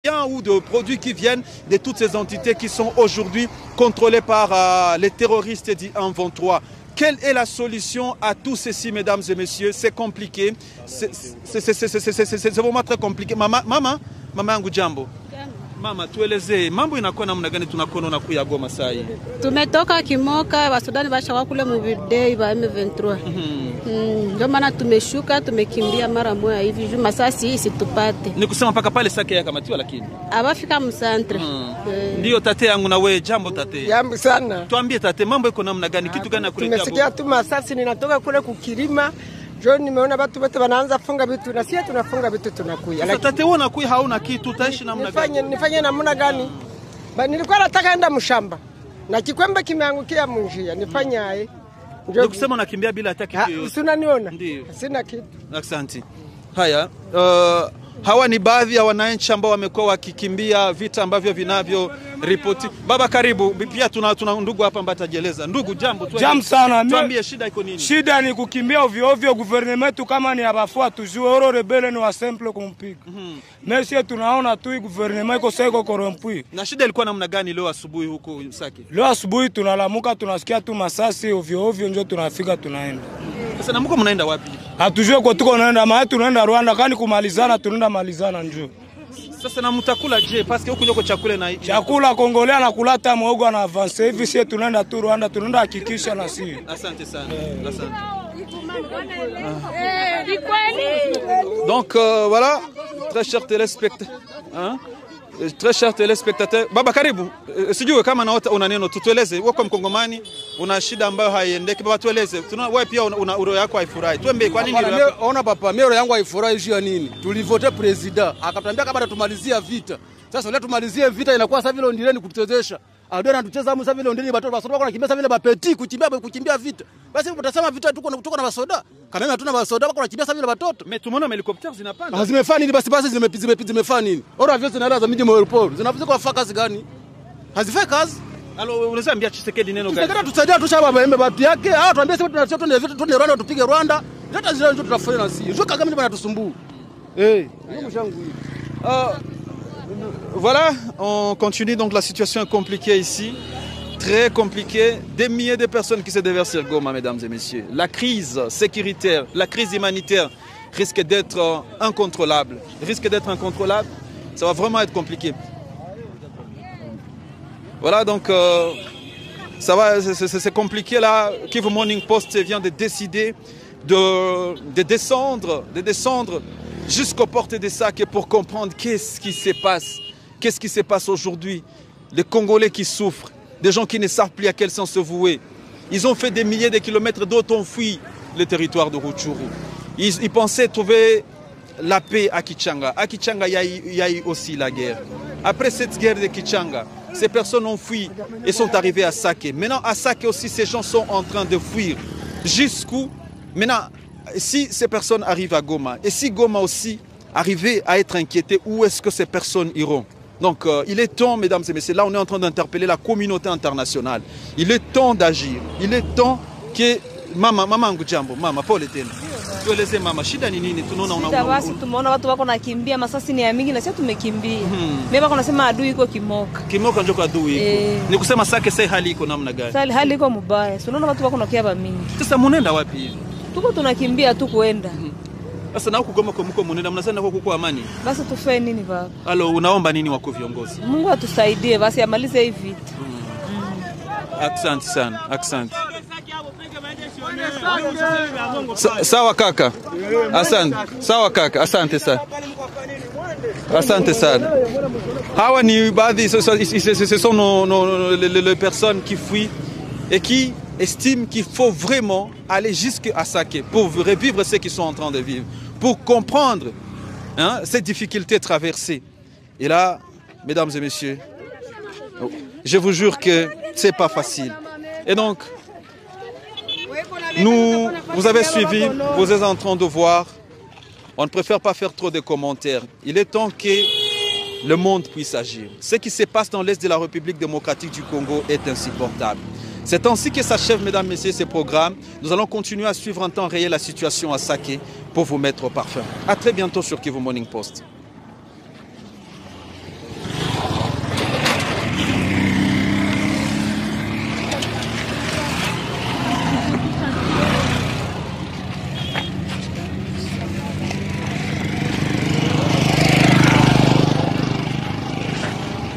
ou de produits qui viennent de toutes ces entités qui sont aujourd'hui contrôlées par les terroristes du 1-23. Quelle est la solution à tout ceci, mesdames et messieurs? C'est compliqué. C'est vraiment très compliqué. Mama yangu jambo. Mama, tueleze mambo inakuwa namna gani tunakono na kuya Goma saa hii? Tumetoka Kimoka, Wasudani bashawa kule mubidei ba M23. Ndio maana tumeshuka, tumekimbia mara moja hivi juu masasi hii situpate. Ni kusema paka pale Sake yakamatiwa lakini. Abafika msantre. Ndio tate yangu na wewe, jambo tate. Jambo sana. Tuambie tate, mambo iko namna gani? Kitu gani nakuletea? Tumesikia tu masasi, ninatoka kule kukilima. John, nimeona watu wote wanaanza funga vitu na sisi tunafunga vitu tunakuya. Sasa tate wewe unakuya hauna kitu, utaishi namna gani? Nifanye namna gani? Nilikuwa nataka enda mshamba. Na kikwembe kimeangukia munjia. Nifanye aje? Ndio kusema unakimbia bila hata kitu yoyote. Si unaniona? Ndio. Sina kitu. Asante. Haya, hawa ni baadhi ya wananchi ambao wamekuwa wakikimbia vita ambavyo vinavyo ripoti. Baba karibu, pia tuna ndugu hapa ambaye atajieleza. Ndugu jambo, jambo sana. Tuambie shida iko nini? Shida ni kukimbia ovyo ovyo, gouvernement kama ni abafua tujue oro rebele ni wa simple kumpiga. Mesi tunaona tu gouvernement iko seko corrompu. Na shida ilikuwa namna gani leo asubuhi huko Sake? Leo asubuhi tunalamuka tunasikia tu masasi ovyo ovyo ndio tunafika tunaenda. Sasa na mko mnaenda wapi? Hatujue kwa tuko naenda maana tunaenda Rwanda kani kumalizana tunaenda malizana njoo. Sasa na mtakula je? Paske huko nyoko chakula na chakula Kongolea na kulata muogo na avance hivi sisi tunaenda tu Rwanda tunaenda hakikisha na sisi. Asante sana. Asante. Donc voilà, très chers téléspectateurs, très chers téléspectateurs. Baba karibu, sijui kama na una neno tutueleze. Wewe kwa Mkongomani una shida ambayo haiendeki, baba tueleze. Tunaona wewe pia una roho yako haifurahi. Tuambie kwa nini roho yako? Ona papa, mimi roho yangu haifurahi juu ya nini? Tulivote president, akatuambia kama tumalizia vita. Sasa leo tumalizie vita inakuwa sasa vile ondireni kututezesha. Ndio anatucheza sasa vile ondireni watoto wa soda wako nakimbia sasa vile bapeti kukimbia vita. Basi utasema vita tuko na wasoda. Kama mimi hatuna wasoda wako nakimbia sasa vile watoto. Mais tumeona helicopters zinapanda. Zimefanya nini basi zimefanya nini? Ora avions zinaenda za miji wa airport. Zinafanya kwa focus gani? Hazifai kazi. Alors unaweza ambia Tshisekedi neno gani? Tshisekedi tusaidia tu shaba baembe watu yake. Tuambie sisi tunachotenda vita tuende Rwanda tupige Rwanda. Hata zile ndio tutafanya na sisi. Sio kama mimi anatusumbua. Voilà, on continue, donc la situation est compliquée ici, très compliquée. Des milliers de personnes qui se déversent sur Goma, mesdames et messieurs. La crise sécuritaire, la crise humanitaire risque d'être incontrôlable. Ça va vraiment être compliqué. Voilà, donc ça va, c'est compliqué là. Kivu Morning Post vient de décider de descendre jusqu'aux portes des Sacs pour comprendre qu'est-ce qui se passe. Qu'est-ce qui se passe aujourd'hui? Les Congolais qui souffrent, des gens qui ne savent plus à quel sens se vouer. Ils ont fait des milliers de kilomètres, d'autres ont fui le territoire de Rutshuru. Ils pensaient trouver la paix à Kichanga. À Kichanga, il y a eu aussi la guerre. Après cette guerre de Kichanga, ces personnes ont fui et sont arrivées à Sake. Maintenant, à Sake aussi, ces gens sont en train de fuir. Jusqu'où? Maintenant, si ces personnes arrivent à Goma, et si Goma aussi arrivait à être inquiété, où est-ce que ces personnes iront? Donc il est temps, mesdames et messieurs, là on est en train d'interpeller la communauté internationale. Il est temps d'agir. Il est temps que... Mama ngujambo, mama pole tena. Tueleze mama, shida ni nini? Tunaona basi tumeona watu wako nakimbia, masasi ni ya mingi na sisi tumekimbia. Mimi bako nasema adui iko Kimoka. Kimoka njoo adui iko. Ni kusema Sake sasa hali iko namna gani? Sasa hali iko mbaya. Tunaona watu wako nakiaba mingi. Sasa munaenda wapi hivi? Tuko tunakimbia tu kuenda. Sasa na huko Goma kwa mko munaenda mnasema huko kwa amani. Basi tufanye nini baba? Alo, unaomba nini wako viongozi? Mungu atusaidie basi amalize hii vita. Asante sana, asante. Sawa kaka. Asante. Sawa kaka, asante sana. Asante sana. Hawa ni baadhi, ce sont les personnes qui fuient et qui estiment qu'il faut vraiment aller jusqu'à Sake pour revivre ce qu'ils sont en train de vivre, pour comprendre ces difficultés traversées. Et là, mesdames et messieurs, je vous jure que c'est pas facile. Et donc, vous avez suivi, vous êtes en train de voir, on ne préfère pas faire trop de commentaires. Il est temps que le monde puisse agir. Ce qui se passe dans l'Est de la République démocratique du Congo est insupportable. C'est ainsi que s'achève, mesdames et messieurs, ce programme. Nous allons continuer à suivre en temps réel la situation à Sake pour vous mettre au parfum. À très bientôt sur Kivu Morning Post.